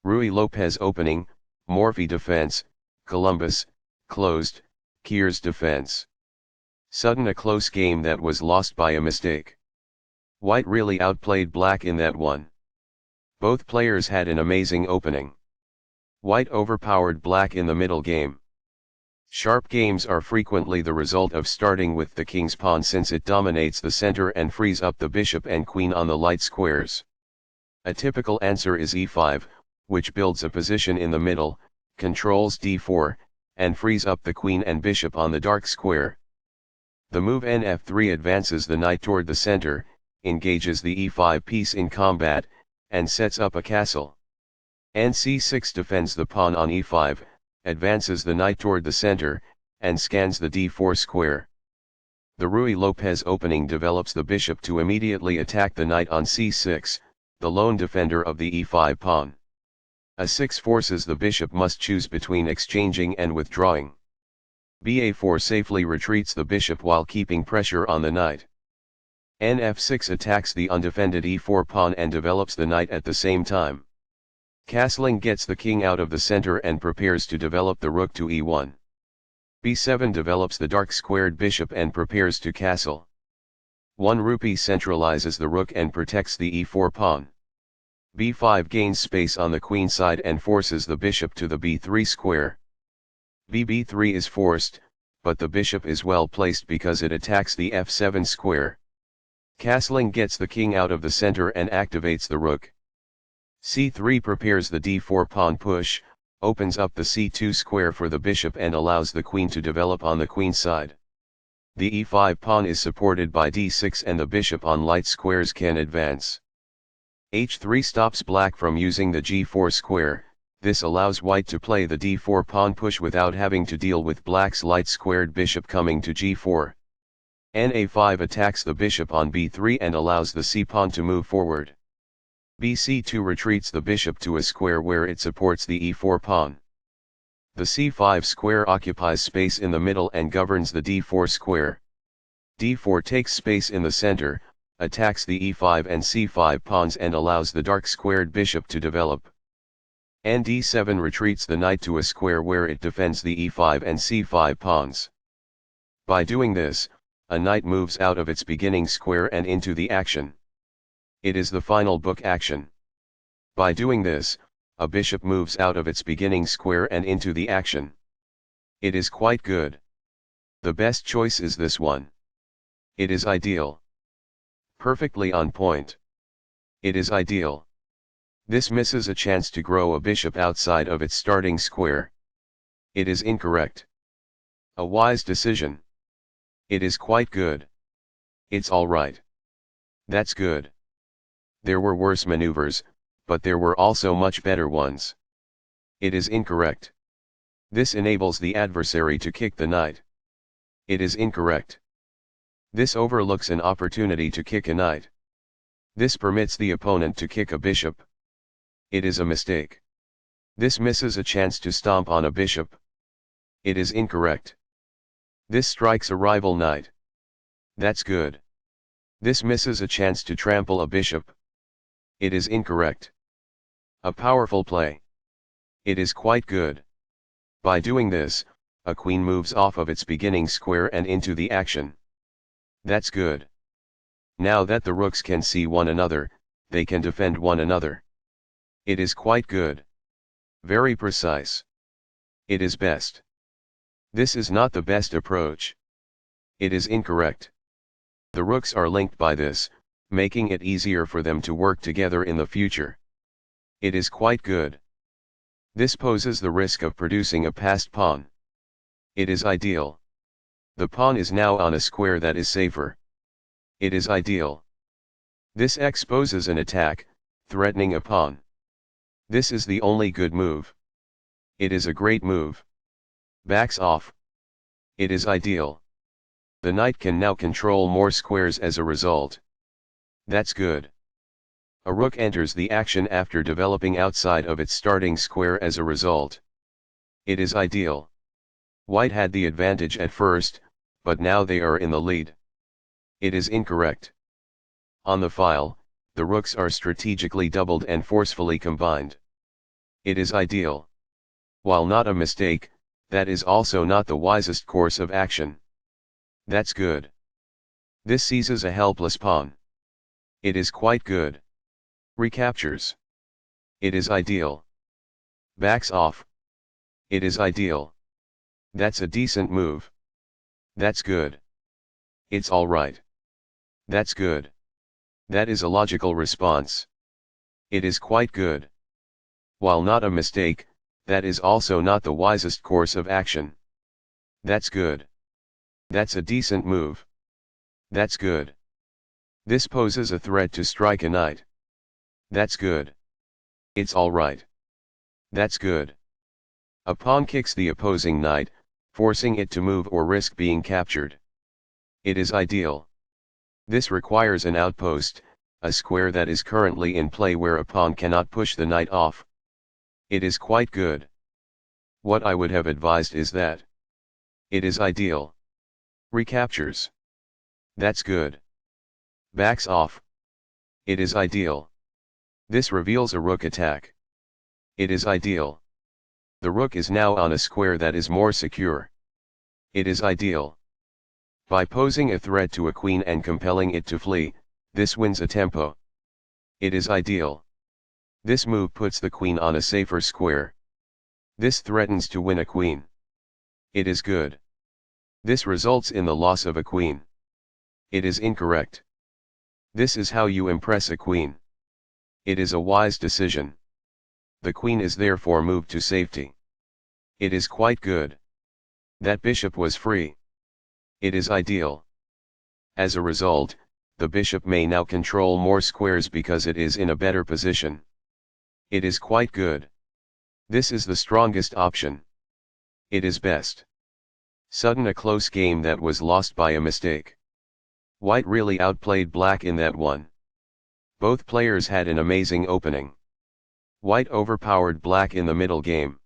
Ruy Lopez opening, Morphy defense, Columbus, closed, Keres defense. Sudden a close game that was lost by a mistake. White really outplayed Black in that one. Both players had an amazing opening. White overpowered Black in the middle game. Sharp games are frequently the result of starting with the king's pawn since it dominates the center and frees up the bishop and queen on the light squares. A typical answer is e5, which builds a position in the middle, controls d4, and frees up the queen and bishop on the dark square. The move nf3 advances the knight toward the center, engages the e5 piece in combat, and sets up a castle. nc6 defends the pawn on e5, advances the knight toward the center, and scans the d4 square. The Ruy Lopez opening develops the bishop to immediately attack the knight on c6, the lone defender of the e5 pawn. a6 forces the bishop must choose between exchanging and withdrawing. ba4 safely retreats the bishop while keeping pressure on the knight. nf6 attacks the undefended e4 pawn and develops the knight at the same time. Castling gets the king out of the center and prepares to develop the rook to e1. b7 develops the dark squared bishop and prepares to castle. 1 rupee centralizes the rook and protects the e4 pawn. b5 gains space on the queen side and forces the bishop to the b3 square. bb3 is forced, but the bishop is well placed because it attacks the f7 square. Castling gets the king out of the center and activates the rook. c3 prepares the d4 pawn push, opens up the c2 square for the bishop and allows the queen to develop on the queen side. The e5 pawn is supported by d6 and the bishop on light squares can advance. h3 stops Black from using the g4 square. This allows White to play the d4 pawn push without having to deal with Black's light squared bishop coming to g4. na5 attacks the bishop on b3 and allows the c-pawn to move forward. bc2 retreats the bishop to a square where it supports the e4 pawn. The c5 square occupies space in the middle and governs the d4 square. d4 takes space in the center, attacks the e5 and c5 pawns and allows the dark squared bishop to develop. d7 retreats the knight to a square where it defends the e5 and c5 pawns. By doing this, a knight moves out of its beginning square and into the action. It is the final book action. By doing this, a bishop moves out of its beginning square and into the action. It is quite good. The best choice is this one. It is ideal. Perfectly on point. It is ideal. This misses a chance to grow a bishop outside of its starting square. It is incorrect. A wise decision. It is quite good. It's alright. That's good. There were worse maneuvers, but there were also much better ones. It is incorrect. This enables the adversary to kick the knight. It is incorrect. This overlooks an opportunity to kick a knight. This permits the opponent to kick a bishop. It is a mistake. This misses a chance to stomp on a bishop. It is incorrect. This strikes a rival knight. That's good. This misses a chance to trample a bishop. It is incorrect. A powerful play. It is quite good. By doing this, a queen moves off of its beginning square and into the action. That's good. Now that the rooks can see one another, they can defend one another. It is quite good. Very precise. It is best. This is not the best approach. It is incorrect. The rooks are linked by this, making it easier for them to work together in the future. It is quite good. This poses the risk of producing a passed pawn. It is ideal. The pawn is now on a square that is safer. It is ideal. This exposes an attack, threatening a pawn. This is the only good move. It is a great move. Backs off. It is ideal. The knight can now control more squares as a result. That's good. A rook enters the action after developing outside of its starting square as a result. It is ideal. White had the advantage at first, but now they are in the lead. It is incorrect. On the file, the rooks are strategically doubled and forcefully combined. It is ideal. While not a mistake, that is also not the wisest course of action. That's good. This seizes a helpless pawn. It is quite good. Recaptures. It is ideal. Backs off. It is ideal. That's a decent move. That's good. It's alright. That's good. That is a logical response. It is quite good. While not a mistake, that is also not the wisest course of action. That's good. That's a decent move. That's good. This poses a threat to strike a knight. That's good. It's alright. That's good. A pawn kicks the opposing knight, forcing it to move or risk being captured. It is ideal. This requires an outpost, a square that is currently in play where a pawn cannot push the knight off. It is quite good. What I would have advised is that. It is ideal. Recaptures. That's good. Backs off. It is ideal. This reveals a rook attack. It is ideal. The rook is now on a square that is more secure. It is ideal. By posing a threat to a queen and compelling it to flee, this wins a tempo. It is ideal. This move puts the queen on a safer square. This threatens to win a queen. It is good. This results in the loss of a queen. It is incorrect. This is how you impress a queen. It is a wise decision. The queen is therefore moved to safety. It is quite good. That bishop was free. It is ideal. As a result, the bishop may now control more squares because it is in a better position. It is quite good. This is the strongest option. It is best. Sudden a close game that was lost by a mistake. White really outplayed black in that one. Both players had an amazing opening. White overpowered black in the middle game.